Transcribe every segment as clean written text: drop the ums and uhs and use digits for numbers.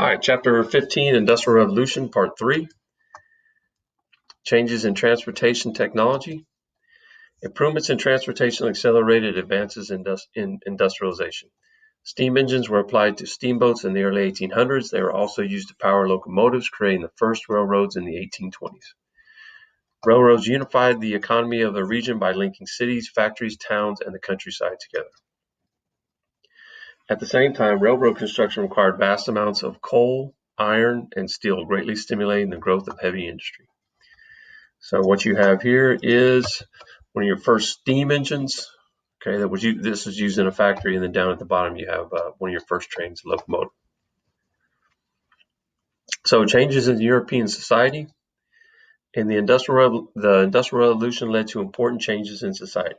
right, Chapter 15, Industrial Revolution, Part 3, Changes in Transportation Technology. Improvements in transportation accelerated advances in industrialization. Steam engines were applied to steamboats in the early 1800s. They were also used to power locomotives, creating the first railroads in the 1820s. Railroads unified the economy of a region by linking cities, factories, towns, and the countryside together. At the same time, railroad construction required vast amounts of coal, iron, and steel, greatly stimulating the growth of heavy industry. So what you have here is one of your first steam engines. Okay, this was used in a factory, and then down at the bottom you have one of your first trains, a locomotive. So changes in European society. In the Industrial Revolution led to important changes in society.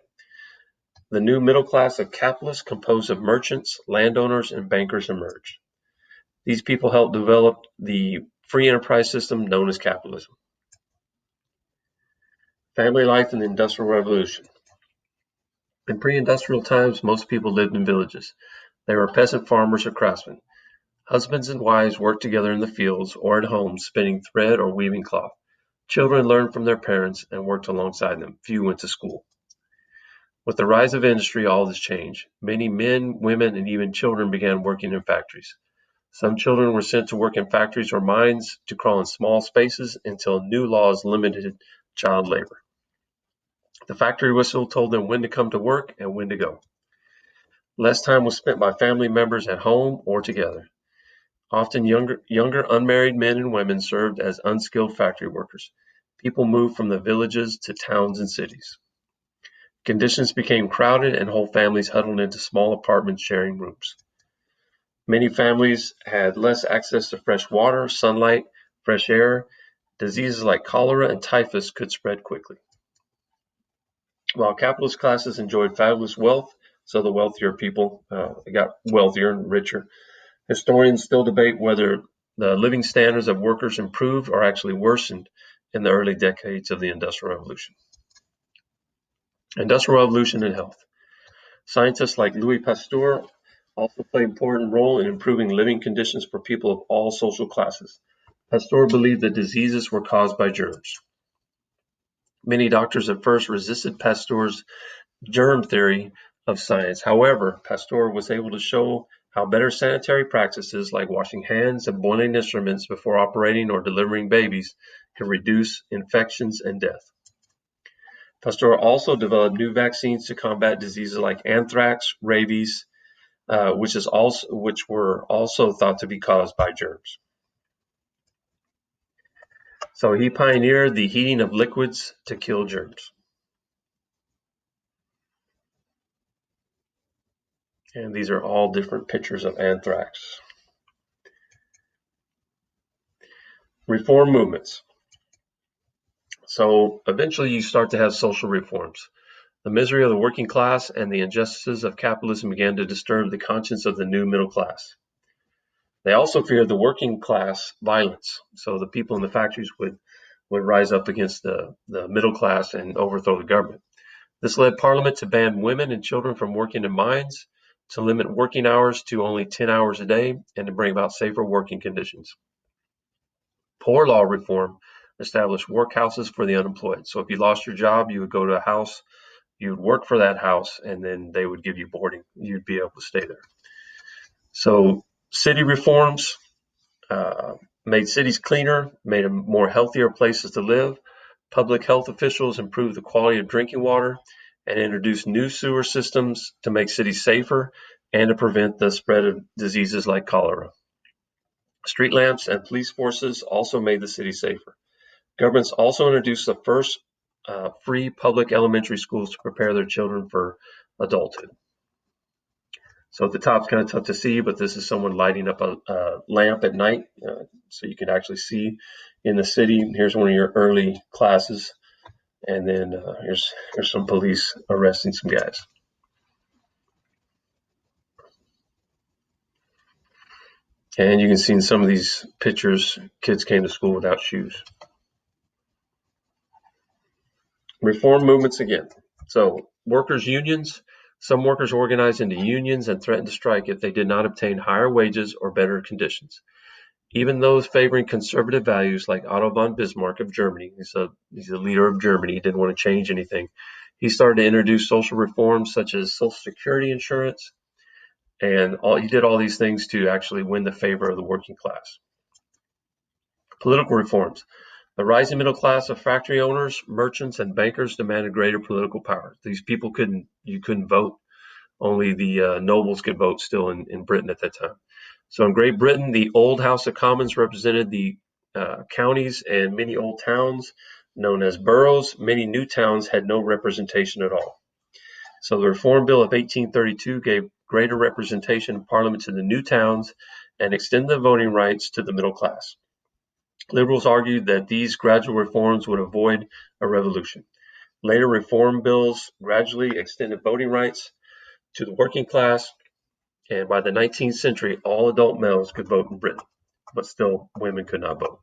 The new middle class of capitalists, composed of merchants, landowners, and bankers, emerged. These people helped develop the free enterprise system known as capitalism. Family life in the Industrial Revolution. In pre-industrial times, most people lived in villages. They were peasant farmers or craftsmen. Husbands and wives worked together in the fields or at home, spinning thread or weaving cloth. Children learned from their parents and worked alongside them. Few went to school. With the rise of industry, all this changed. Many men, women, and even children began working in factories. Some children were sent to work in factories or mines to crawl in small spaces until new laws limited child labor. The factory whistle told them when to come to work and when to go. Less time was spent by family members at home or together. Often younger unmarried men and women served as unskilled factory workers. People moved from the villages to towns and cities. Conditions became crowded and whole families huddled into small apartments sharing rooms. Many families had less access to fresh water, sunlight, fresh air. Diseases like cholera and typhus could spread quickly. While capitalist classes enjoyed fabulous wealth, so the wealthier people got wealthier and richer. Historians still debate whether the living standards of workers improved or actually worsened in the early decades of the Industrial Revolution. Industrial Revolution and health. Scientists like Louis Pasteur also played an important role in improving living conditions for people of all social classes. Pasteur believed that diseases were caused by germs. Many doctors at first resisted Pasteur's germ theory of science. However, Pasteur was able to show how better sanitary practices like washing hands and boiling instruments before operating or delivering babies could reduce infections and death. Pasteur also developed new vaccines to combat diseases like anthrax, rabies, which were also thought to be caused by germs. So he pioneered the heating of liquids to kill germs. And these are all different pictures of anthrax. Reform movements. So eventually you start to have social reforms. The misery of the working class and the injustices of capitalism began to disturb the conscience of the new middle class. They also feared the working class violence. So the people in the factories would rise up against the middle class and overthrow the government. This led Parliament to ban women and children from working in mines, to limit working hours to only 10 hours a day, and to bring about safer working conditions. Poor law reform established workhouses for the unemployed. So if you lost your job, you would go to a house, you would work for that house, and then they would give you boarding. You'd be able to stay there. So city reforms made cities cleaner, made them more healthier places to live. Public health officials improved the quality of drinking water and introduced new sewer systems to make cities safer and to prevent the spread of diseases like cholera. Street lamps and police forces also made the city safer. Governments also introduced the first free public elementary schools to prepare their children for adulthood. So at the top, it's kind of tough to see, but this is someone lighting up a lamp at night, so you can actually see in the city. Here's one of your early classes, and then here's some police arresting some guys. And you can see in some of these pictures, kids came to school without shoes. Reform movements again. So workers' unions. Some workers organized into unions and threatened to strike if they did not obtain higher wages or better conditions. Even those favoring conservative values like Otto von Bismarck of Germany, he's a leader of Germany, he didn't want to change anything. He started to introduce social reforms such as Social Security insurance, and he did all these things to actually win the favor of the working class. Political reforms. The rising middle class of factory owners, merchants, and bankers demanded greater political power. These people couldn't vote. Only the nobles could vote still in Britain at that time. So in Great Britain, the old House of Commons represented the counties and many old towns known as boroughs. Many new towns had no representation at all. So the Reform Bill of 1832 gave greater representation in Parliament to the new towns and extended the voting rights to the middle class. Liberals argued that these gradual reforms would avoid a revolution. Later reform bills gradually extended voting rights to the working class, and by the 19th century, all adult males could vote in Britain, but still women could not vote.